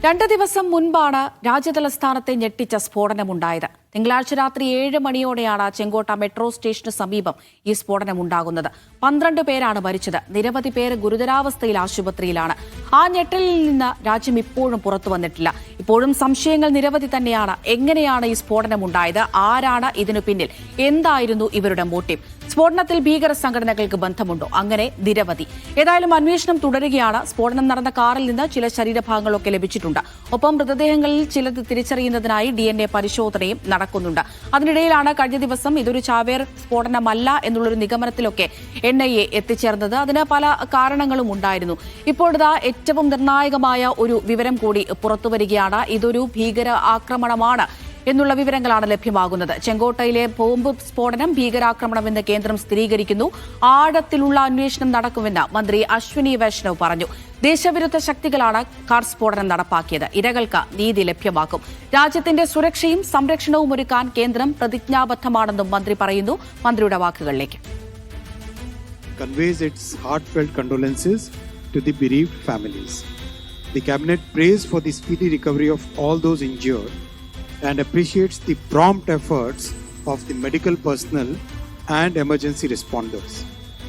2 ദിവസം മുൻപാണ് രാജ്യതലസ്ഥാനത്തെ ഞെട്ടിച്ച സ്ഫോടനമുണ്ടായത്. തിങ്കളാഴ്ച രാത്രി 7 മണിയോടെയാണ് ചെങ്കോട്ട മെട്രോ സ്റ്റേഷന് സമീപം ഈ സ്ഫോടനമുണ്ടാകുന്നത്. 12 പേരാണ് മരിച്ചത്. നിരവധി പേർ ഗുരുതരാവസ്ഥയിൽ ആശുപത്രിയിലാണ്. ആ ഞെട്ടലിൽ നിന്ന് രാജ്യം ഇപ്പോഴും പുറത്തു വന്നിട്ടില്ല. ഇപ്പോഴും സംശയങ്ങൾ നിരവധി തന്നെയാണ്. എങ്ങനെയാണ് ഈ സ്ഫോടനമുണ്ടായത്? ആരാണ് ഇതിനു പിന്നിൽ? എന്തായിരുന്നു ഇവരുടെ മോട്ടീവ്? സ്ഫോടനത്തിൽ ഭീകര സംഘടനകൾക്ക് ബന്ധമുണ്ടോ? അങ്ങനെ നിരവധി. ഏതായാലും അന്വേഷണം തുടരുകയാണ്. സ്ഫോടനം നടന്ന കാറിൽ നിന്ന് ചില ശരീരഭാഗങ്ങളൊക്കെ ലഭിച്ചിട്ടുണ്ട്. ഒപ്പം മൃതദേഹങ്ങളിൽ ചിലത് തിരിച്ചറിയുന്നതിനായി DNA പരിശോധനയും നടക്കുന്നുണ്ട്. അതിനിടയിലാണ് കഴിഞ്ഞ ദിവസം ഇതൊരു ചാവേർ സ്ഫോടനമല്ല എന്നുള്ളൊരു നിഗമനത്തിലൊക്കെ NIA എത്തിച്ചേർന്നത്. അതിന് പല കാരണങ്ങളും ഉണ്ടായിരുന്നു. ഇപ്പോഴിതാ ഏറ്റവും നിർണായകമായ ഒരു വിവരം കൂടി പുറത്തുവരികയാണ്. ഇതൊരു ഭീകര ആക്രമണമാണ് എന്നുള്ള വിവരങ്ങളാണ് ലഭ്യമാകുന്നത്. ചെങ്കോട്ടയിലെ ബോംബ് സ്ഫോടനം ഭീകരാക്രമണമെന്ന് കേന്ദ്രം സ്ഥിരീകരിക്കുന്നു. ആഴത്തിലുള്ള അന്വേഷണം നടക്കുമെന്ന് മന്ത്രി അശ്വിനി വൈഷ്ണവ് പറഞ്ഞു. ദേശവിരുദ്ധ ശക്തികളാണ് കാർ സ്ഫോടനം നടപ്പാക്കിയത്. ഇരകൾക്ക് നീതി ലഭ്യമാക്കും. രാജ്യത്തിന്റെ സുരക്ഷയും സംരക്ഷണവും ഒരുക്കാൻ കേന്ദ്രം പ്രതിജ്ഞാബദ്ധമാണെന്നും മന്ത്രി പറയുന്നു. മന്ത്രിയുടെ വാക്കുകളിലേക്ക്. Conveys its heartfelt condolences to the bereaved families. The cabinet prays for the speedy recovery of all those injured and appreciates the prompt efforts of the medical personnel and emergency responders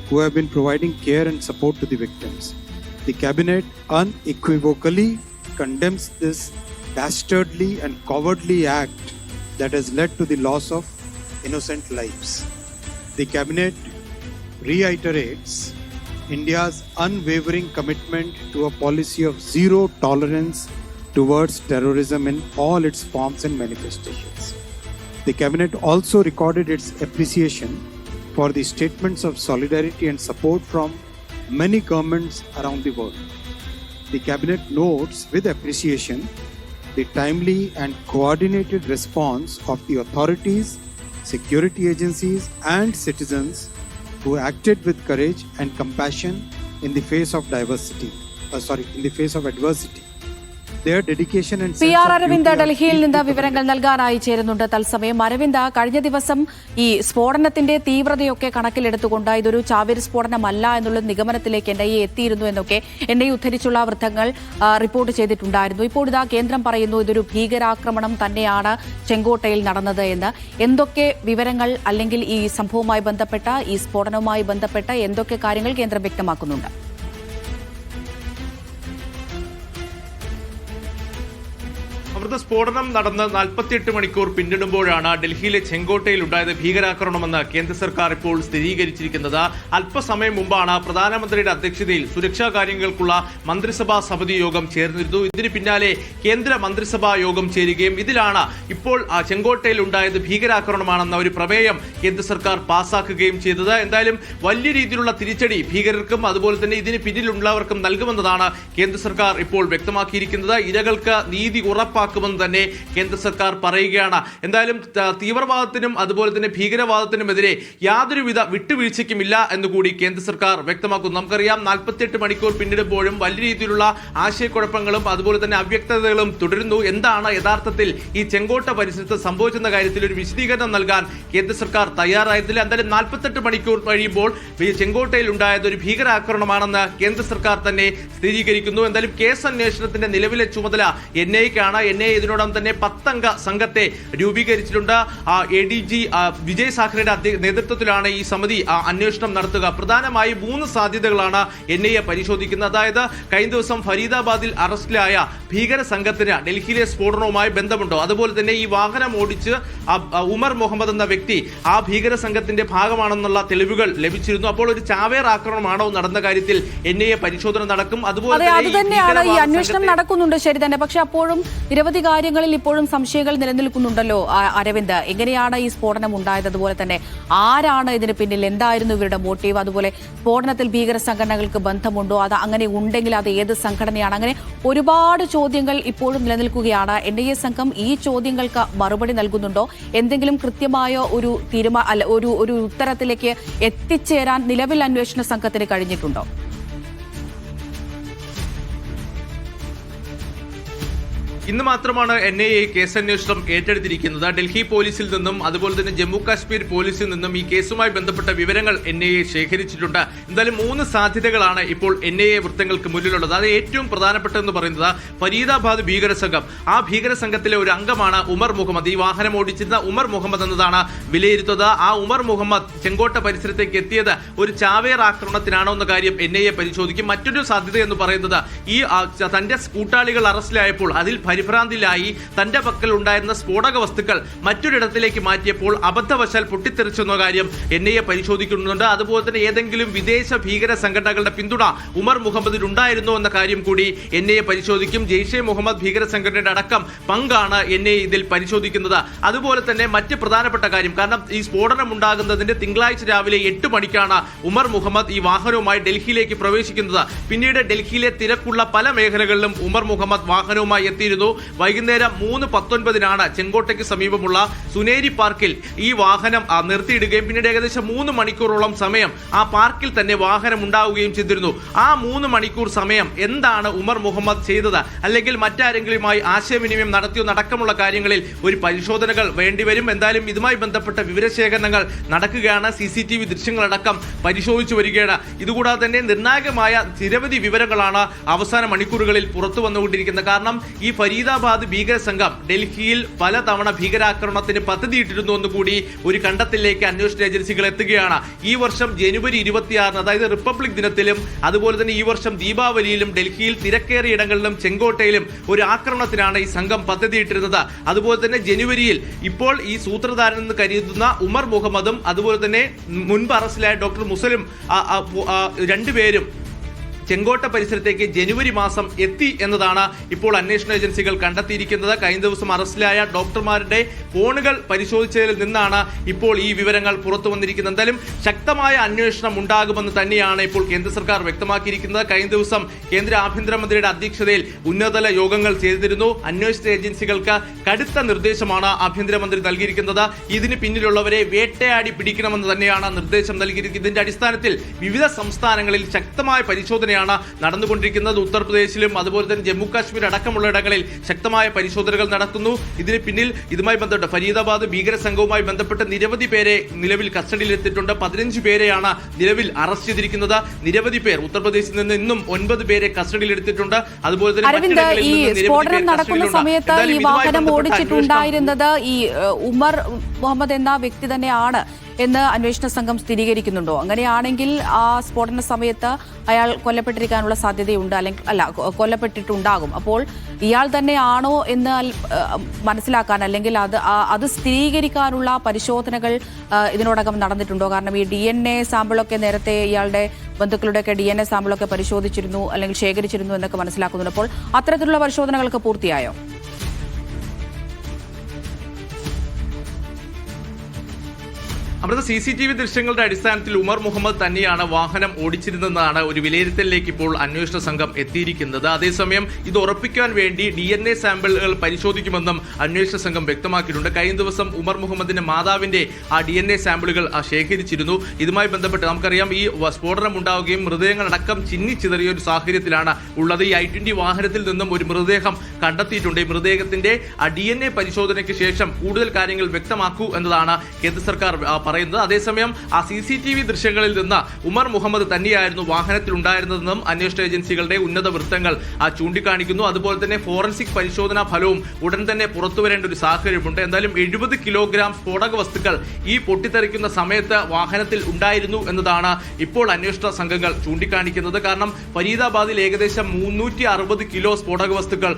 who have been providing care and support to the victims. The cabinet unequivocally condemns this dastardly and cowardly act that has led to the loss of innocent lives. The cabinet reiterates India's unwavering commitment to a policy of zero tolerance towards terrorism in all its forms and manifestations. The cabinet also recorded its appreciation for the statements of solidarity and support from many governments around the world. The cabinet notes with appreciation the timely and coordinated response of the authorities, security agencies and citizens who acted with courage and compassion in the face of adversity. PR Aravind ഡൽഹിയിൽ നിന്ന് വിവരങ്ങൾ നൽകാനായി ചേരുന്നുണ്ട് തത്സമയം. അരവിന്ദ്, കഴിഞ്ഞ ദിവസം ഈ സ്ഫോടനത്തിന്റെ തീവ്രതയൊക്കെ കണക്കിലെടുത്തുകൊണ്ട് ഇതൊരു ചാവേർ സ്ഫോടനമല്ല എന്നുള്ള നിഗമനത്തിലേക്ക് NIA എത്തിയിരുന്നു എന്നൊക്കെ NIA ഉദ്ധരിച്ചുള്ള വൃത്തങ്ങൾ റിപ്പോർട്ട് ചെയ്തിട്ടുണ്ടായിരുന്നു. ഇപ്പോൾ ഇതാ കേന്ദ്രം പറയുന്നു ഇതൊരു ഭീകരാക്രമണം തന്നെയാണ് ചെങ്കോട്ടയിൽ നടന്നത് എന്ന്. എന്തൊക്കെ വിവരങ്ങൾ അല്ലെങ്കിൽ ഈ സംഭവവുമായി ബന്ധപ്പെട്ട ഈ സ്ഫോടനവുമായി ബന്ധപ്പെട്ട എന്തൊക്കെ കാര്യങ്ങൾ കേന്ദ്രം വ്യക്തമാക്കുന്നുണ്ട്? സ്ഫോടനം നടന്ന് 48 മണിക്കൂർ പിന്നിടുമ്പോഴാണ് ഡൽഹിയിലെ ചെങ്കോട്ടയിൽ ഉണ്ടായത് ഭീകരാക്രമണമെന്ന് കേന്ദ്ര സർക്കാർ ഇപ്പോൾ സ്ഥിരീകരിച്ചിരിക്കുന്നത്. അല്പസമയം മുമ്പാണ് പ്രധാനമന്ത്രിയുടെ അധ്യക്ഷതയിൽ സുരക്ഷാ കാര്യങ്ങൾക്കുള്ള മന്ത്രിസഭാ സമിതി യോഗം ചേർന്നിരുന്നു. ഇതിന് പിന്നാലെ കേന്ദ്ര മന്ത്രിസഭാ യോഗം ചേരുകയും ഇതിലാണ് ഇപ്പോൾ ചെങ്കോട്ടയിൽ ഉണ്ടായത് ഭീകരാക്രമണമാണെന്ന ഒരു പ്രമേയം കേന്ദ്ര സർക്കാർ പാസാക്കുകയും ചെയ്തത്. എന്തായാലും വലിയ രീതിയിലുള്ള തിരിച്ചടി ഭീകരർക്കും അതുപോലെ തന്നെ ഇതിന് പിന്നിലുള്ളവർക്കും നൽകുമെന്നതാണ് കേന്ദ്ര സർക്കാർ ഇപ്പോൾ വ്യക്തമാക്കിയിരിക്കുന്നത്. ഇരകൾക്ക് നീതി ഉറപ്പാക്കുമെന്ന് തന്നെ കേന്ദ്ര സർക്കാർ പറയുകയാണ്. എന്തായാലും തീവ്രവാദത്തിനും അതുപോലെ തന്നെ ഭീകരവാദത്തിനുമെതിരെ യാതൊരുവിധ വിട്ടുവീഴ്ചയ്ക്കുമില്ല എന്നുകൂടി കേന്ദ്ര സർക്കാർ വ്യക്തമാക്കുന്നു. നമുക്കറിയാം 48 മണിക്കൂർ പിന്നിടുമ്പോഴും വലിയ രീതിയിലുള്ള ആശയക്കുഴപ്പങ്ങളും അതുപോലെ തന്നെ അവ്യക്തതകളും തുടരുന്നു. എന്താണ് യഥാർത്ഥത്തിൽ ഈ ചെങ്കോട്ട പരിസരത്ത് സംഭവിച്ചെന്ന കാര്യത്തിൽ ഒരു വിശദീകരണം നൽകാൻ കേന്ദ്ര സർക്കാർ തയ്യാറായിരുന്നില്ല. എന്തായാലും 48 മണിക്കൂർ കഴിയുമ്പോൾ ചെങ്കോട്ടയിൽ ഉണ്ടായത് ഒരു ഭീകരാക്രമണമാണെന്ന് കേന്ദ്ര സർക്കാർ തന്നെ സ്ഥിരീകരിക്കുന്നു. എന്തായാലും കേസ് അന്വേഷണത്തിന്റെ നിലവിലെ ചുമതല NIAക്കാണ്. NIA ഇതിനോടൊപ്പം തന്നെ 10 അംഗ സംഘത്തെ രൂപീകരിച്ചിട്ടുണ്ട്. ADG വിജയ് സാഖറയുടെ നേതൃത്വത്തിലാണ് ഈ സമിതി അന്വേഷണം നടത്തുക. പ്രധാനമായി 3 സാധ്യതകളാണ് NIA പരിശോധിക്കുന്നത്. അതായത് കഴിഞ്ഞ ദിവസം ഫരീദാബാദിൽ അറസ്റ്റിലായ ഭീകര സംഘത്തിന് ഡൽഹിയിലെ സ്ഫോടനവുമായി ബന്ധമുണ്ടോ, അതുപോലെ തന്നെ ഈ വാഹനം ഓടിച്ച് ഉമർ മുഹമ്മദ് എന്ന വ്യക്തി ആ ഭീകര സംഘത്തിന്റെ ഭാഗമാണെന്നുള്ള തെളിവുകൾ ലഭിച്ചിരുന്നു. അപ്പോൾ ഒരു ചാവേർ ആക്രമണമാണോ നടന്ന കാര്യത്തിൽ NIA പരിശോധന നടക്കും. അതുപോലെ തന്നെയാണ് ഈ അന്വേഷണം നടക്കുന്നുണ്ട്. ശരി തന്നെ. പക്ഷെ അപ്പോഴും നിരവധി കാര്യങ്ങളിൽ ഇപ്പോഴും സംശയങ്ങൾ നിലനിൽക്കുന്നുണ്ടല്ലോ അരവിന്ദ്. എങ്ങനെയാണ് ഈ സ്ഫോടനം ഉണ്ടായത്? അതുപോലെ തന്നെ ആരാണ് ഇതിന് പിന്നിൽ? എന്തായിരുന്നു ഇവരുടെ മോട്ടീവ്? അതുപോലെ സ്ഫോടനത്തിൽ ഭീകര സംഘടനകൾക്ക് ബന്ധമുണ്ടോ? അത് അങ്ങനെ ഉണ്ടെങ്കിൽ അത് ഏത് സംഘടനയാണ്? അങ്ങനെ ഒരുപാട് ചോദ്യങ്ങൾ ഇപ്പോഴും നിലനിൽക്കുകയാണ്. NIA സംഘം ഈ ചോദ്യങ്ങൾക്ക് മറുപടി നൽകുന്നുണ്ടോ? എന്തെങ്കിലും കൃത്യമായ ഒരു ഒരു ഉത്തരത്തിലേക്ക് എത്തിച്ചേരാൻ നിലവിൽ അന്വേഷണ സംഘത്തിന് കഴിഞ്ഞിട്ടുണ്ടോ? ഇന്ന് മാത്രമാണ് NIA കേസന്വേഷണം ഏറ്റെടുത്തിരിക്കുന്നത്. ഡൽഹി പോലീസിൽ നിന്നും അതുപോലെ തന്നെ ജമ്മു കാശ്മീർ പോലീസിൽ നിന്നും ഈ കേസുമായി ബന്ധപ്പെട്ട വിവരങ്ങൾ NIA ശേഖരിച്ചിട്ടുണ്ട്. എന്തായാലും 3 സാധ്യതകളാണ് ഇപ്പോൾ NIA വൃത്തങ്ങൾക്ക് മുന്നിലുള്ളത്. അത് ഏറ്റവും പ്രധാനപ്പെട്ടതെന്ന് പറയുന്നത് ഫരീദാബാദ് ഭീകര സംഘം. ആ ഭീകര സംഘത്തിലെ ഒരു അംഗമാണ് ഉമർ മുഹമ്മദ്. ഈ വാഹനം ഓടിച്ചിരുന്ന ഉമർ മുഹമ്മദ് എന്നതാണ് വിലയിരുത്തുന്നത്. ആ ഉമർ മുഹമ്മദ് ചെങ്കോട്ട പരിസരത്തേക്ക് എത്തിയത് ഒരു ചാവേർ ആക്രമണത്തിനാണോ എന്ന കാര്യം NIA പരിശോധിക്കും. മറ്റൊരു സാധ്യത എന്ന് പറയുന്നത് ഈ തന്റെ കൂട്ടാളികൾ അറസ്റ്റിലായപ്പോൾ അതിൽ പരിഭ്രാന്തിയിലായി തന്റെ പക്കൽ ഉണ്ടായിരുന്ന സ്ഫോടക വസ്തുക്കൾ മറ്റൊരിടത്തിലേക്ക് മാറ്റിയപ്പോൾ അബദ്ധവശാൽ പൊട്ടിത്തെറിച്ചെന്ന കാര്യം NIA പരിശോധിക്കുന്നുണ്ട്. അതുപോലെ തന്നെ ഏതെങ്കിലും വിദേശ ഭീകര സംഘടനകളുടെ പിന്തുണ ഉമർ മുഹമ്മദിന് ഉണ്ടായിരുന്നോ എന്ന കാര്യം കൂടി NIA പരിശോധിക്കും. ജെയ്ഷെ മുഹമ്മദ് ഭീകര സംഘടനയുടെ അടക്കം പങ്കാണ് NIA ഇതിൽ പരിശോധിക്കുന്നത്. അതുപോലെ തന്നെ മറ്റ് പ്രധാനപ്പെട്ട കാര്യം, കാരണം ഈ സ്ഫോടനം ഉണ്ടാകുന്നതിന്റെ തിങ്കളാഴ്ച രാവിലെ 8 മണിക്കാണ് ഉമർ മുഹമ്മദ് ഈ വാഹനവുമായി ഡൽഹിയിലേക്ക് പ്രവേശിക്കുന്നത്. പിന്നീട് ഡൽഹിയിലെ തിരക്കുള്ള പല മേഖലകളിലും ഉമർ മുഹമ്മദ് വാഹനവുമായി എത്തിയിരുന്നു. വൈകുന്നേരം 3:19 ചെങ്കോട്ടയ്ക്ക് സമീപമുള്ള സുനേരി പാർക്കിൽ ഈ വാഹനം നിർത്തിയിടുകയും പിന്നീട് ഏകദേശം 3 മണിക്കൂറോളം സമയം ആ പാർക്കിൽ തന്നെ വാഹനം ഉണ്ടാവുകയും ചെയ്തിരുന്നു. ആ 3 മണിക്കൂർ സമയം എന്താണ് ഉമർ മുഹമ്മദ് ചെയ്തത്, അല്ലെങ്കിൽ മറ്റാരെങ്കിലുമായി ആശയവിനിമയം നടത്തിയോ നടക്കമുള്ള കാര്യങ്ങളിൽ ഒരു പരിശോധനകൾ വേണ്ടിവരും. എന്തായാലും ഇതുമായി ബന്ധപ്പെട്ട വിവരശേഖരണങ്ങൾ നടക്കുകയാണ്. CCTV ദൃശ്യങ്ങളടക്കം പരിശോധിച്ചു വരികയാണ്. ഇതുകൂടാതെ തന്നെ നിർണായകമായ നിരവധി വിവരങ്ങളാണ് അവസാന മണിക്കൂറുകളിൽ പുറത്തു വന്നുകൊണ്ടിരിക്കുന്നത്. കാരണം ഈ ഫരീദാബാദ് ഭീകര സംഘം ഡൽഹിയിൽ പലതവണ ഭീകരാക്രമണത്തിന് പദ്ധതിയിട്ടിരുന്നു എന്നുകൂടി ഒരു കണ്ടെത്തലിലേക്ക് അന്വേഷണ ഏജൻസികൾ എത്തുകയാണ്. ഈ വർഷം ജനുവരി 26, അതായത് റിപ്പബ്ലിക് ദിനത്തിലും അതുപോലെ തന്നെ ഈ വർഷം ദീപാവലിയിലും ഡൽഹിയിൽ തിരക്കേറിയ ഇടങ്ങളിലും ചെങ്കോട്ടയിലും ഒരു ആക്രമണത്തിനാണ് ഈ സംഘം പദ്ധതിയിട്ടിരുന്നത്. അതുപോലെ തന്നെ ജനുവരിയിൽ ഇപ്പോൾ ഈ സൂത്രധാരൻ എന്ന് കരുതുന്ന ഉമർ മുഹമ്മദും അതുപോലെ തന്നെ മുൻപ് അറസ്റ്റിലായ ഡോക്ടർ മുസലിം രണ്ടുപേരും ചെങ്കോട്ട പരിസരത്തേക്ക് ജനുവരി മാസം എത്തി എന്നതാണ് ഇപ്പോൾ അന്വേഷണ ഏജൻസികൾ കണ്ടെത്തിയിരിക്കുന്നത്. കഴിഞ്ഞ ദിവസം അറസ്റ്റിലായ ഡോക്ടർമാരുടെ ഫോണുകൾ പരിശോധിച്ചതിൽ നിന്നാണ് ഇപ്പോൾ ഈ വിവരങ്ങൾ പുറത്തു വന്നിരിക്കുന്നത്. എന്തായാലും ശക്തമായ അന്വേഷണം ഉണ്ടാകുമെന്ന് തന്നെയാണ് ഇപ്പോൾ കേന്ദ്ര സർക്കാർ വ്യക്തമാക്കിയിരിക്കുന്നത്. കഴിഞ്ഞ ദിവസം കേന്ദ്ര ആഭ്യന്തരമന്ത്രിയുടെ അധ്യക്ഷതയിൽ ഉന്നതതല യോഗങ്ങൾ ചെയ്തിരുന്നു. അന്വേഷണ ഏജൻസികൾക്ക് കടുത്ത നിർദ്ദേശമാണ് ആഭ്യന്തരമന്ത്രി നൽകിയിരിക്കുന്നത്. ഇതിന് പിന്നിലുള്ളവരെ വേട്ടയാടി പിടിക്കണമെന്ന് തന്നെയാണ് നിർദ്ദേശം നൽകിയിരിക്കുന്നത്. ഇതിന്റെ അടിസ്ഥാനത്തിൽ വിവിധ സംസ്ഥാനങ്ങളിൽ ശക്തമായ പരിശോധന നടന്നുകൊണ്ടിരിക്കുന്നത്. ഉത്തർപ്രദേശിലും അതുപോലെ തന്നെ ജമ്മു കാശ്മീർ അടക്കമുള്ള ഇടങ്ങളിൽ ശക്തമായ പരിശോധനകൾ നടത്തുന്നു. ഇതിന് പിന്നിൽ ഇതുമായി ബന്ധപ്പെട്ട് ഫരീദാബാദ് ഭീകര സംഘവുമായി ബന്ധപ്പെട്ട് നിരവധി പേരെ നിലവിൽ കസ്റ്റഡിയിലെത്തിയിട്ടുണ്ട്. 15 പേരെയാണ് നിലവിൽ അറസ്റ്റ് ചെയ്തിരിക്കുന്നത്. നിരവധി പേർ ഉത്തർപ്രദേശിൽ നിന്ന് ഇന്നും 9 പേരെ കസ്റ്റഡിയിലെടുത്തിട്ടുണ്ട്. അതുപോലെ തന്നെ ഈ സ്ഫോടനം നടക്കുന്ന സമയത്ത് ഈ വാഹനം ഓടിച്ചിട്ടുണ്ടായിരുന്നത് ഈ ഉമർ മുഹമ്മദ് എന്ന വ്യക്തി തന്നെയാണ് എന്ന് അന്വേഷണ സംഘം സ്ഥിരീകരിക്കുന്നുണ്ടോ? അങ്ങനെയാണെങ്കിൽ ആ സ്ഫോടന സമയത്ത് അയാൾ കൊല്ലപ്പെട്ടിരിക്കാനുള്ള സാധ്യതയുണ്ട്, അല്ലെങ്കിൽ കൊല്ലപ്പെട്ടിട്ടുണ്ടാകും. അപ്പോൾ ഇയാൾ തന്നെയാണോ എന്ന് മനസ്സിലാക്കാൻ, അല്ലെങ്കിൽ അത് സ്ഥിരീകരിക്കാനുള്ള പരിശോധനകൾ ഇതിനോടകം നടന്നിട്ടുണ്ടോ? കാരണം ഈ DNA സാമ്പിളൊക്കെ നേരത്തെ ഇയാളുടെ ബന്ധുക്കളുടെയൊക്കെ DNA സാമ്പിളൊക്കെ പരിശോധിച്ചിരുന്നു, അല്ലെങ്കിൽ ശേഖരിച്ചിരുന്നു എന്നൊക്കെ മനസ്സിലാക്കുന്നുണ്ട്. അപ്പോൾ അത്തരത്തിലുള്ള പരിശോധനകൾക്ക് പൂർത്തിയായോ? അവിടുത്തെ CCTV ദൃശ്യങ്ങളുടെ അടിസ്ഥാനത്തിൽ ഉമർ മുഹമ്മദ് തന്നെയാണ് വാഹനം ഓടിച്ചിരുന്നതെന്നാണ് ഒരു വിലയിരുത്തലിലേക്ക് ഇപ്പോൾ അന്വേഷണ സംഘം എത്തിയിരിക്കുന്നത്. അതേസമയം ഇത് ഉറപ്പിക്കാൻ വേണ്ടി DNA സാമ്പിളുകൾ പരിശോധിക്കുമെന്നും അന്വേഷണ സംഘം വ്യക്തമാക്കിയിട്ടുണ്ട്. കഴിഞ്ഞ ദിവസം ഉമർ മുഹമ്മദിന്റെ മാതാവിന്റെ ആ DNA സാമ്പിളുകൾ ശേഖരിച്ചിരുന്നു. ഇതുമായി ബന്ധപ്പെട്ട് നമുക്കറിയാം, ഈ സ്ഫോടനം ഉണ്ടാവുകയും മൃതദേഹങ്ങളടക്കം ചിന്നിച്ചിതറിയ ഒരു സാഹചര്യത്തിലാണ് ഉള്ളത്. ഈ I-20 വാഹനത്തിൽ നിന്നും ഒരു മൃതദേഹം കണ്ടെത്തിയിട്ടുണ്ട്. ഈ മൃതദേഹത്തിന്റെ DNA പരിശോധനയ്ക്ക് ശേഷം കൂടുതൽ കാര്യങ്ങൾ വ്യക്തമാക്കൂ എന്നതാണ് കേന്ദ്ര സർക്കാർ പറയുന്നത്. അതേസമയം ആ CCTV ദൃശ്യങ്ങളിൽ നിന്ന് ഉമർ മുഹമ്മദ് തന്നെയായിരുന്നു വാഹനത്തിൽ ഉണ്ടായിരുന്നതെന്നും അന്വേഷണ ഏജൻസികളുടെ ഉന്നത വൃത്തങ്ങൾ ചൂണ്ടിക്കാണിക്കുന്നു. അതുപോലെ തന്നെ ഫോറൻസിക് പരിശോധനാ ഫലവും ഉടൻ തന്നെ പുറത്തുവരേണ്ട ഒരു സാഹചര്യമുണ്ട്. എന്തായാലും 70 കിലോഗ്രാം സ്ഫോടക വസ്തുക്കൾ ഈ പൊട്ടിത്തെറിക്കുന്ന സമയത്ത് വാഹനത്തിൽ ഉണ്ടായിരുന്നു എന്നതാണ് ഇപ്പോൾ അന്വേഷണ സംഘങ്ങൾ ചൂണ്ടിക്കാണിക്കുന്നത്. കാരണം ഫരീദാബാദിൽ ഏകദേശം 360 കിലോ സ്ഫോടക വസ്തുക്കൾ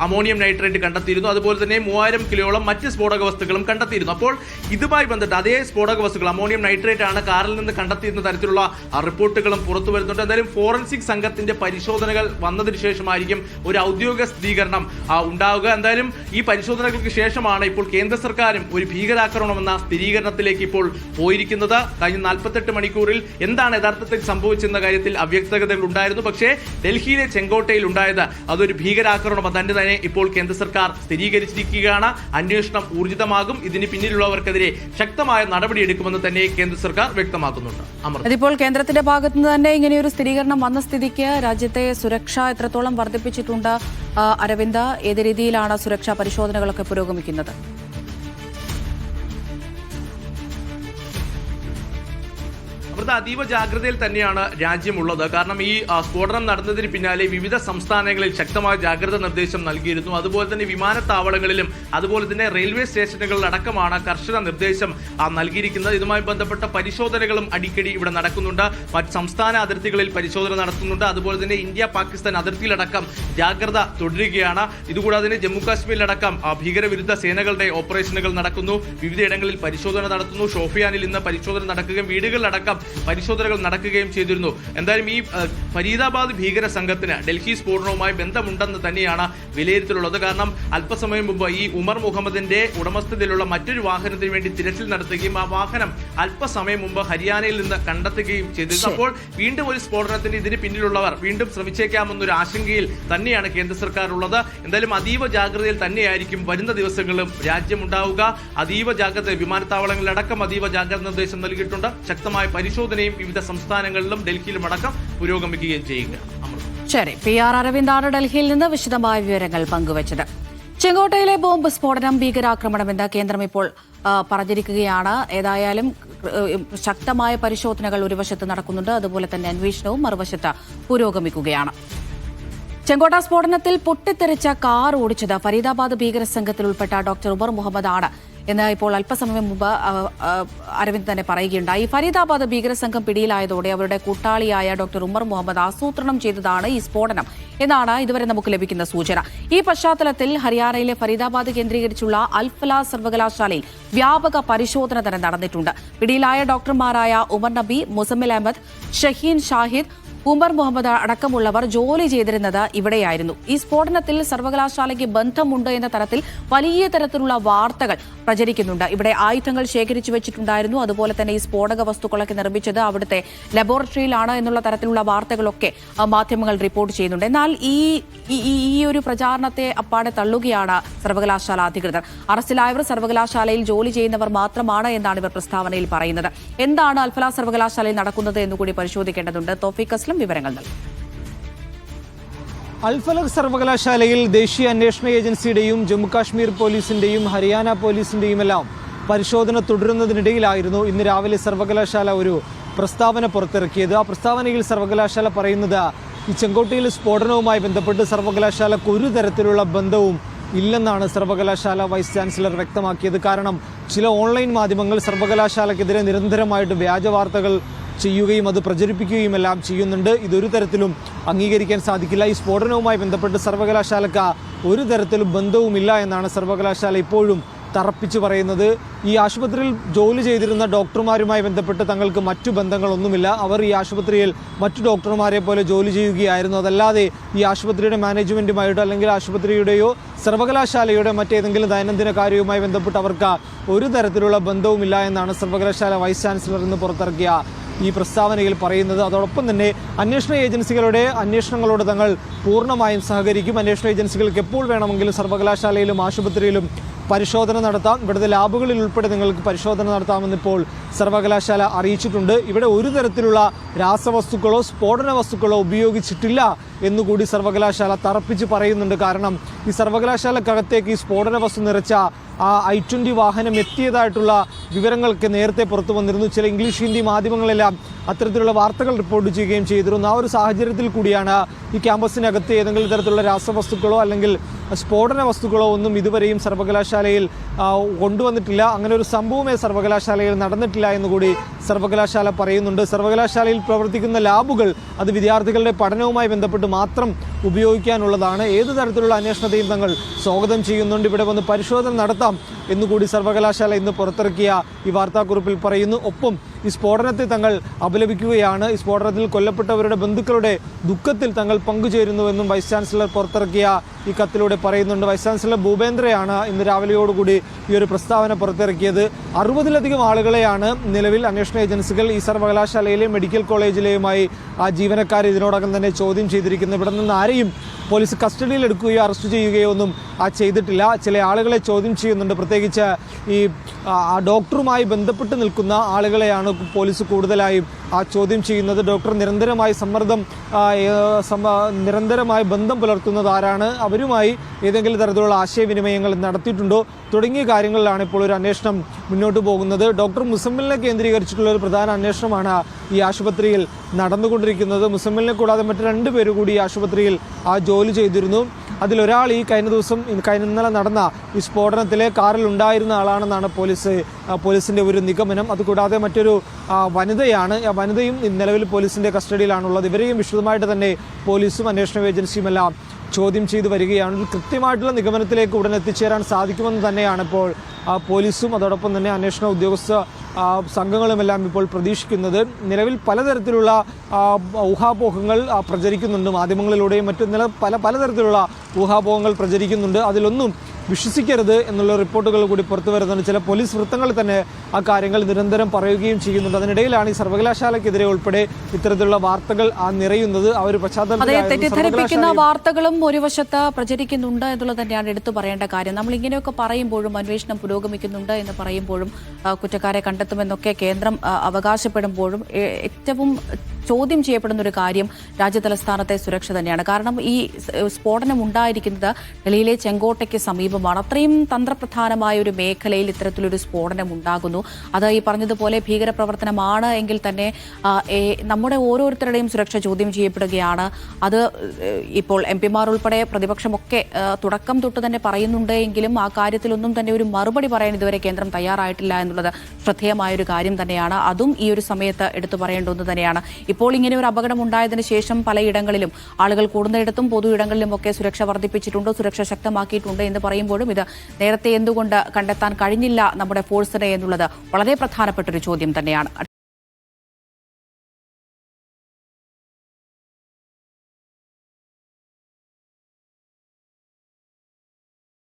അമോണിയം നൈട്രേറ്റ് കണ്ടെത്തിയിരുന്നു. അതുപോലെ തന്നെ 3000 കിലോയോളം മറ്റ് സ്ഫോടക വസ്തുക്കളും കണ്ടെത്തിയിരുന്നു. അപ്പോൾ ഇതുമായി ബന്ധപ്പെട്ട് അതേ സ്ഫോടക വസ്തുക്കൾ അമോണിയം നൈട്രേറ്റ് ആണ് കാറിൽ നിന്ന് കണ്ടെത്തിയിരുന്ന തരത്തിലുള്ള റിപ്പോർട്ടുകളും പുറത്തു വരുന്നുണ്ട്. എന്തായാലും ഫോറൻസിക് സംഘത്തിന്റെ പരിശോധനകൾ വന്നതിന് ശേഷമായിരിക്കും ഒരു ഔദ്യോഗിക സ്ഥിരീകരണം ഉണ്ടാവുക. എന്തായാലും ഈ പരിശോധനകൾക്ക് ശേഷമാണ് ഇപ്പോൾ കേന്ദ്ര സർക്കാരും ഒരു ഭീകരാക്രമണം എന്ന സ്ഥിരീകരണത്തിലേക്ക് ഇപ്പോൾ പോയിരിക്കുന്നത്. കഴിഞ്ഞ 48 മണിക്കൂറിൽ എന്താണ് യഥാർത്ഥത്തിൽ സംഭവിച്ചെന്ന കാര്യത്തിൽ അവ്യക്തതകൾ ഉണ്ടായിരുന്നു. പക്ഷേ ഡൽഹിയിലെ ചെങ്കോട്ടയിൽ ഉണ്ടായത് അതൊരു ഭീകരാക്രമണം തന്നെ തന്നെ ഇപ്പോൾ കേന്ദ്ര സർക്കാർ സ്ഥിരീകരിച്ചിരിക്കുകയാണ്. അന്വേഷണം ഊർജിതമാകും. ഇതിന് പിന്നിലുള്ളവർക്കെതിരെ ശക്തമായ നടപടിയെടുക്കുമെന്ന് തന്നെ കേന്ദ്ര സർക്കാർ വ്യക്തമാക്കുന്നുണ്ട്. ഇതിപ്പോൾ കേന്ദ്രത്തിന്റെ ഭാഗത്തുനിന്ന് തന്നെ ഇങ്ങനെയൊരു സ്ഥിരീകരണം വന്ന സ്ഥിതിക്ക് രാജ്യത്തെ സുരക്ഷ എത്രത്തോളം വർദ്ധിപ്പിച്ചിട്ടുണ്ട് അരവിന്ദ്? ഏത് രീതിയിലാണ് സുരക്ഷാ പരിശോധനകളൊക്കെ പുരോഗമിക്കുന്നത്? അതീവ ജാഗ്രതയിൽ തന്നെയാണ് രാജ്യമുള്ളത്. കാരണം ഈ സ്ഫോടനം നടന്നതിന് പിന്നാലെ വിവിധ സംസ്ഥാനങ്ങളിൽ ശക്തമായ ജാഗ്രത നിർദ്ദേശം നൽകിയിരുന്നു. അതുപോലെ തന്നെ വിമാനത്താവളങ്ങളിലും അതുപോലെ തന്നെ റെയിൽവേ സ്റ്റേഷനുകളിലടക്കമാണ് കർശന നിർദ്ദേശം നൽകിയിരിക്കുന്നത്. ഇതുമായി ബന്ധപ്പെട്ട പരിശോധനകളും അടിക്കടി ഇവിടെ നടക്കുന്നുണ്ട്. മറ്റ് സംസ്ഥാന അതിർത്തികളിൽ പരിശോധന നടത്തുന്നുണ്ട്. അതുപോലെ തന്നെ ഇന്ത്യ പാകിസ്ഥാൻ അതിർത്തിയിലടക്കം ജാഗ്രത തുടരുകയാണ്. ഇതുകൂടാതെ തന്നെ ജമ്മു കാശ്മീരിലടക്കം ഭീകരവിരുദ്ധ സേനകളുടെ ഓപ്പറേഷനുകൾ നടക്കുന്നു. വിവിധയിടങ്ങളിൽ പരിശോധന നടത്തുന്നു. ഷോഫിയാനിൽ ഇന്ന് പരിശോധന നടക്കുകയും വീടുകളിലടക്കം പരിശോധനകൾ നടക്കുകയും ചെയ്തിരുന്നു. എന്തായാലും ഈ ഫരീദാബാദ് ഭീകര സംഘത്തിന് ഡൽഹി സ്ഫോടനവുമായി ബന്ധമുണ്ടെന്ന് തന്നെയാണ് വിലയിരുത്തലുള്ളത്. കാരണം അല്പസമയം മുമ്പ് ഈ ഉമർ മുഹമ്മദിന്റെ ഉടമസ്ഥതയിലുള്ള മറ്റൊരു വാഹനത്തിന് വേണ്ടി തിരച്ചിൽ നടത്തുകയും ആ വാഹനം അല്പസമയം മുമ്പ് ഹരിയാനയിൽ നിന്ന് കണ്ടെത്തുകയും ചെയ്തിരുന്നു. അപ്പോൾ വീണ്ടും ഒരു സ്ഫോടനത്തിന് ഇതിന് പിന്നിലുള്ളവർ വീണ്ടും ശ്രമിച്ചേക്കാമെന്നൊരു ആശങ്കയിൽ തന്നെയാണ് കേന്ദ്ര സർക്കാർ ഉള്ളത്. എന്തായാലും അതീവ ജാഗ്രതയിൽ തന്നെയായിരിക്കും വരുന്ന ദിവസങ്ങളിലും രാജ്യമുണ്ടാവുക. അതീവ ജാഗ്രത വിമാനത്താവളങ്ങളിലടക്കം അതീവ ജാഗ്രത നിർദ്ദേശം നൽകിയിട്ടുണ്ട്. ശക്തമായ പരിശോധനയും വിവിധ സംസ്ഥാനങ്ങളിലും ഡൽഹിയിലും അടക്കം പുരോഗമിക്കുകയും ചെയ്യുക. ശരി, PR അരവിന്ദാണ് ഡൽഹിയിൽ നിന്ന് വിശദമായ വിവരങ്ങൾ പങ്കുവച്ചത്. ചെങ്കോട്ടയിലെ ബോംബ് സ്ഫോടനം ഭീകരാക്രമണമെന്ന് കേന്ദ്രം ഇപ്പോൾ പറഞ്ഞിരിക്കുകയാണ്. ഏതായാലും ശക്തമായ പരിശോധനകൾ ഒരു വശത്ത് നടക്കുന്നുണ്ട്. അതുപോലെ തന്നെ അന്വേഷണവും മറുവശത്ത് പുരോഗമിക്കുകയാണ്. ചെങ്കോട്ട സ്ഫോടനത്തിൽ പൊട്ടിത്തെറിച്ച കാർ ഓടിച്ചത് ഫരീദാബാദ് ഭീകര സംഘത്തിൽ ഉൾപ്പെട്ട ഡോക്ടർ ഉമർ മുഹമ്മദ് ആണ് എന്ന് ഇപ്പോൾ അല്പസമയം മുമ്പ് അരവിന്ദ് തന്നെ പറയുകയുണ്ടായി. ഫരീദാബാദ് ഭീകരസംഘം പിടിയിലായതോടെ അവരുടെ കൂട്ടാളിയായ ഡോക്ടർ ഉമർ മുഹമ്മദ് ആസൂത്രണം ചെയ്തതാണ് ഈ സ്ഫോടനം എന്നാണ് ഇതുവരെ നമുക്ക് ലഭിക്കുന്ന സൂചന. ഈ പശ്ചാത്തലത്തിൽ ഹരിയാനയിലെ ഫരീദാബാദ് കേന്ദ്രീകരിച്ചുള്ള അൽഫല സർവകലാശാലയിൽ വ്യാപക പരിശോധന തന്നെ നടന്നിട്ടുണ്ട്. പിടിയിലായ ഡോക്ടർമാരായ ഉമർ നബി, മുസമ്മിൽ അഹമ്മദ്, ഷഹീൻ ഷാഹിദ്, ഉമർ മുഹമ്മദ് അടക്കമുള്ളവർ ജോലി ചെയ്തിരുന്നത് ഇവിടെയായിരുന്നു. ഈ സ്ഫോടനത്തിൽ സർവകലാശാലയ്ക്ക് ബന്ധമുണ്ട് എന്ന തരത്തിൽ വലിയ തരത്തിലുള്ള വാർത്തകൾ പ്രചരിക്കുന്നുണ്ട്. ഇവിടെ ആയുധങ്ങൾ ശേഖരിച്ചു വെച്ചിട്ടുണ്ടായിരുന്നു. അതുപോലെ തന്നെ ഈ സ്ഫോടക വസ്തുക്കളൊക്കെ നിർമ്മിച്ചത് അവിടുത്തെ ലബോറട്ടറിയിലാണ് എന്നുള്ള തരത്തിലുള്ള വാർത്തകളൊക്കെ മാധ്യമങ്ങൾ റിപ്പോർട്ട് ചെയ്യുന്നുണ്ട്. എന്നാൽ ഈ ഒരു പ്രചാരണത്തെ അപ്പാടെ തള്ളുകയാണ് സർവകലാശാല അധികൃതർ. അറസ്റ്റിലായവർ സർവകലാശാലയിൽ ജോലി ചെയ്യുന്നവർ മാത്രമാണ് എന്നാണ് ഇവർ പ്രസ്താവനയിൽ പറയുന്നത്. എന്താണ് അൽഫല സർവകലാശാലയിൽ നടക്കുന്നത് എന്നുകൂടി പരിശോധിക്കേണ്ടതുണ്ട്. തോഫീഖ് അസ്ലം വിവരങ്ങൾ നൽകും. അൽഫലഖ് സർവകലാശാലയിൽ ദേശീയ അന്വേഷണ ഏജൻസിയുടെയും ജമ്മുകാശ്മീർ പോലീസിന്റെയും ഹരിയാന പോലീസിന്റെയും എല്ലാം പരിശോധന തുടരുന്നതിനിടയിലായിരുന്നു ഇന്ന് രാവിലെ സർവകലാശാല ഒരു പ്രസ്താവന പുറത്തിറക്കിയത്. ആ പ്രസ്താവനയിൽ സർവകലാശാല പറയുന്നത് ഈ ചെങ്കോട്ടയിൽ സ്ഫോടനവുമായി ബന്ധപ്പെട്ട് സർവകലാശാലക്ക് ഒരു തരത്തിലുള്ള ബന്ധവും ഇല്ലെന്നാണ് സർവകലാശാല വൈസ് ചാൻസലർ വ്യക്തമാക്കിയത്. കാരണം ചില ഓൺലൈൻ മാധ്യമങ്ങൾ സർവകലാശാലക്കെതിരെ നിരന്തരമായിട്ട് വ്യാജ വാർത്തകൾ ചെയ്യുകയും അത് പ്രചരിപ്പിക്കുകയും എല്ലാം ചെയ്യുന്നുണ്ട്. ഇതൊരു തരത്തിലും അംഗീകരിക്കാൻ സാധിക്കില്ല. ഈ സ്ഫോടനവുമായി ബന്ധപ്പെട്ട് സർവകലാശാലക്ക് ഒരു തരത്തിലും ബന്ധവുമില്ല എന്നാണ് സർവകലാശാല ഇപ്പോഴും തറപ്പിച്ച് പറയുന്നത്. ഈ ആശുപത്രിയിൽ ജോലി ചെയ്തിരുന്ന ഡോക്ടർമാരുമായി ബന്ധപ്പെട്ട് തങ്ങൾക്ക് മറ്റു ബന്ധങ്ങളൊന്നുമില്ല. അവർ ഈ ആശുപത്രിയിൽ മറ്റു ഡോക്ടർമാരെ പോലെ ജോലി ചെയ്യുകയായിരുന്നു. അതല്ലാതെ ഈ ആശുപത്രിയുടെ മാനേജ്മെന്റുമായിട്ടോ അല്ലെങ്കിൽ ആശുപത്രിയുടെയോ സർവകലാശാലയുടെ മറ്റേതെങ്കിലും ദൈനംദിന കാര്യവുമായി ബന്ധപ്പെട്ട് അവർക്ക് ഒരു തരത്തിലുള്ള ബന്ധവുമില്ല എന്നാണ് സർവകലാശാല വൈസ് ചാൻസലർ ഇന്ന് പുറത്തിറക്കിയ ഈ പ്രസ്താവനയിൽ പറയുന്നത്. അതോടൊപ്പം തന്നെ അന്വേഷണ ഏജൻസികളുടെ അന്വേഷണങ്ങളോട് തങ്ങൾ പൂർണ്ണമായും സഹകരിക്കും. അന്വേഷണ ഏജൻസികൾക്ക് എപ്പോൾ വേണമെങ്കിലും സർവകലാശാലയിലും ആശുപത്രിയിലും പരിശോധന നടത്താം. ഇവിടുത്തെ ലാബുകളിൽ ഉൾപ്പെടെ നിങ്ങൾക്ക് പരിശോധന നടത്താമെന്നിപ്പോൾ സർവകലാശാല അറിയിച്ചിട്ടുണ്ട്. ഇവിടെ ഒരു തരത്തിലുള്ള രാസവസ്തുക്കളോ സ്ഫോടന വസ്തുക്കളോ ഉപയോഗിച്ചിട്ടില്ല എന്നുകൂടി സർവകലാശാല തറപ്പിച്ച് പറയുന്നുണ്ട്. കാരണം ഈ സർവകലാശാലക്കകത്തേക്ക് ഈ സ്ഫോടന വസ്തു നിറച്ച ആ I-20 വാഹനം എത്തിയതായിട്ടുള്ള വിവരങ്ങൾക്ക് നേരത്തെ പുറത്തു വന്നിരുന്നു. ചില ഇംഗ്ലീഷ് ഹിന്ദി മാധ്യമങ്ങളെല്ലാം അത്തരത്തിലുള്ള വാർത്തകൾ റിപ്പോർട്ട് ചെയ്യുകയും ചെയ്തിരുന്നു. ആ ഒരു സാഹചര്യത്തിൽ കൂടിയാണ് ഈ ക്യാമ്പസിനകത്ത് ഏതെങ്കിലും തരത്തിലുള്ള രാസവസ്തുക്കളോ അല്ലെങ്കിൽ സ്ഫോടന വസ്തുക്കളോ ഒന്നും ഇതുവരെയും സർവകലാശാലയിൽ കൊണ്ടുവന്നിട്ടില്ല. അങ്ങനെ ഒരു സംഭവമേ സർവകലാശാലയിൽ നടന്നിട്ടില്ല എന്നുകൂടി സർവകലാശാല പറയുന്നുണ്ട്. സർവകലാശാലയിൽ പ്രവർത്തിക്കുന്ന ലാബുകൾ അത് വിദ്യാർത്ഥികളുടെ പഠനവുമായി ബന്ധപ്പെട്ട് മാത്രം ഉപയോഗിക്കാനുള്ളതാണ്. ഏത് തരത്തിലുള്ള അന്വേഷണത്തെയും തങ്ങൾ സ്വാഗതം ചെയ്യുന്നുണ്ട്. ഇവിടെ വന്ന് പരിശോധന നടത്താം എന്നുകൂടി സർവകലാശാല ഇന്ന് പുറത്തിറക്കിയ ഈ വാർത്താക്കുറിപ്പിൽ പറയുന്നു. ഒപ്പം ഈ സ്ഫോടനത്തെ തങ്ങൾ അപലപിക്കുകയാണ്. ഈ സ്ഫോടനത്തിൽ കൊല്ലപ്പെട്ടവരുടെ ബന്ധുക്കളുടെ ദുഃഖത്തിൽ തങ്ങൾ പങ്കുചേരുന്നുവെന്നും വൈസ് ചാൻസലർ പുറത്തിറക്കിയ ഈ കത്തിലൂടെ പറയുന്നുണ്ട്. വൈസ് ചാൻസലർ ഭൂപേന്ദ്രയാണ് ഇന്ന് രാവിലെയോടുകൂടി ഈ ഒരു പ്രസ്താവന പുറത്തിറക്കിയത്. 60-ലധികം ആളുകളെയാണ് നിലവിൽ അന്വേഷണ ഏജൻസികൾ ഈ സർവകലാശാലയിലെയും മെഡിക്കൽ കോളേജിലെയുമായി ആ ജീവനക്കാർ ഇതിനോടകം തന്നെ ചോദ്യം ചെയ്തിരിക്കുന്നത്. ഇവിടെ നിന്ന് ആരെയും പോലീസ് കസ്റ്റഡിയിൽ എടുക്കുകയോ അറസ്റ്റ് ചെയ്യുകയോ ഒന്നും ചെയ്തിട്ടില്ല. ചില ആളുകളെ ചോദ്യം ചെയ്യുന്നുണ്ട്. പ്രത്യേകിച്ച് ഈ ഡോക്ടറുമായി ബന്ധപ്പെട്ട് നിൽക്കുന്ന ആളുകളെയാണ് പോലീസ് കൂടുതലായും ചോദ്യം ചെയ്യുന്നത്. ഡോക്ടർ നിരന്തരമായി നിരന്തരമായി ബന്ധം പുലർത്തുന്നത് ആരാണ്, അവരുമായി ഏതെങ്കിലും തരത്തിലുള്ള ആശയവിനിമയങ്ങൾ നടത്തിയിട്ടുണ്ടോ തുടങ്ങിയ കാര്യങ്ങളിലാണ് ഇപ്പോൾ ഒരു അന്വേഷണം മുന്നോട്ട് പോകുന്നത്. ഡോക്ടർ മുസമ്മിലിനെ കേന്ദ്രീകരിച്ചിട്ടുള്ള ഒരു പ്രധാന അന്വേഷണമാണ് ഈ ആശുപത്രിയിൽ നടന്നുകൊണ്ടിരിക്കുന്നത്. മുസമ്മിലിനെ കൂടാതെ മറ്റ് 2 പേര് കൂടി ഈ ആശുപത്രിയിൽ ജോലി ചെയ്തിരുന്നു. അതിലൊരാൾ ഈ ഇന്നലെ നടന്ന ഈ സ്ഫോടനത്തിലെ കാറിൽ ഉണ്ടായിരുന്ന ആളാണെന്നാണ് പോലീസിന്റെ ഒരു നിഗമനം. അതുകൂടാതെ മറ്റൊരു വനിതയാണ്. ആ വനിതയും നിലവിൽ പോലീസിന്റെ കസ്റ്റഡിയിലാണുള്ളത്. ഇവരെയും വിശദമായിട്ട് തന്നെ പോലീസും അന്വേഷണ ഏജൻസിയുമെല്ലാം ചോദ്യം ചെയ്തു വരികയാണ്. കൃത്യമായിട്ടുള്ള നിഗമനത്തിലേക്ക് ഉടൻ എത്തിച്ചേരാൻ സാധിക്കുമെന്ന് തന്നെയാണ് ഇപ്പോൾ പോലീസും അതോടൊപ്പം തന്നെ അന്വേഷണ ഉദ്യോഗസ്ഥ സംഘങ്ങളുമെല്ലാം ഇപ്പോൾ പ്രതീക്ഷിക്കുന്നത്. നിലവിൽ പലതരത്തിലുള്ള ഊഹാപോഹങ്ങൾ പ്രചരിക്കുന്നുണ്ട്. മാധ്യമങ്ങളിലൂടെയും മറ്റു പലതരത്തിലുള്ള ഊഹാപോഹങ്ങൾ പ്രചരിക്കുന്നുണ്ട്. അതിലൊന്നും വിശ്വസിക്കരുത് എന്നുള്ള റിപ്പോർട്ടുകൾ കൂടി പുറത്തു വരുന്നുണ്ട്. ചില പോലീസ് വൃത്തങ്ങൾ തന്നെ ആ കാര്യങ്ങൾ നിരന്തരം പറയുകയും ചെയ്യുന്നുണ്ട്. അതിനിടയിലാണ് ഈ സർവകലാശാലയ്ക്കെതിരെ ഉൾപ്പെടെ ഇത്തരത്തിലുള്ള വാർത്തകൾ നിറയുന്നത്. ആ ഒരു തെറ്റിദ്ധരിപ്പിക്കുന്ന വാർത്തകളും ഒരു വശത്ത് പ്രചരിക്കുന്നുണ്ട് എന്നുള്ളത് തന്നെയാണ് എടുത്തു പറയേണ്ട കാര്യം. നമ്മൾ ഇങ്ങനെയൊക്കെ പറയുമ്പോഴും അന്വേഷണം പുരോഗമിക്കുന്നുണ്ട് എന്ന് പറയുമ്പോഴും കുറ്റക്കാരെ കണ്ടെത്തുമെന്നൊക്കെ കേന്ദ്രം അവകാശപ്പെടുമ്പോഴും ഏറ്റവും ചോദ്യം ചെയ്യപ്പെടുന്ന ഒരു കാര്യം രാജ്യതലസ്ഥാനത്തെ സുരക്ഷ തന്നെയാണ്. കാരണം ഈ സ്ഫോടനം ഉണ്ടായിരിക്കുന്നത് ഡൽഹിയിലെ ചെങ്കോട്ടയ്ക്ക് സമീപമാണ്. അത്രയും തന്ത്രപ്രധാനമായ ഒരു മേഖലയിൽ ഇത്തരത്തിലൊരു സ്ഫോടനം ഉണ്ടാകുന്നു. അത് ഈ പറഞ്ഞതുപോലെ ഭീകരപ്രവർത്തനമാണ് എങ്കിൽ തന്നെ നമ്മുടെ ഓരോരുത്തരുടെയും സുരക്ഷ ചോദ്യം ചെയ്യപ്പെടുകയാണ്. അത് ഇപ്പോൾ MP-മാർ ഉൾപ്പെടെ പ്രതിപക്ഷമൊക്കെ തുടക്കം തൊട്ട് തന്നെ പറയുന്നുണ്ട് എങ്കിലും ആ കാര്യത്തിലൊന്നും തന്നെ ഒരു മറുപടി പറയാൻ ഇതുവരെ കേന്ദ്രം തയ്യാറായിട്ടില്ല എന്നുള്ളത് ശ്രദ്ധേയമായൊരു കാര്യം തന്നെയാണ്. അതും ഈ ഒരു സമയത്ത് എടുത്തു പറയേണ്ട ഒന്ന് തന്നെയാണ്. ഇപ്പോൾ ഇങ്ങനെ ഒരു അപകടം ഉണ്ടായതിനു ശേഷം പലയിടങ്ങളിലും ആളുകൾ കൂടുന്നിടത്തും പൊതു ഇടങ്ങളിലുമൊക്കെ സുരക്ഷ വർദ്ധിപ്പിച്ചിട്ടുണ്ട്, സുരക്ഷ ശക്തമാക്കിയിട്ടുണ്ട് എന്ന് പറയുമ്പോഴും ഇത് നേരത്തെ എന്തുകൊണ്ട് കണ്ടെത്താൻ കഴിഞ്ഞില്ല നമ്മുടെ ഫോഴ്സിനെ എന്നുള്ളത് വളരെ പ്രധാനപ്പെട്ട ഒരു ചോദ്യം തന്നെയാണ്.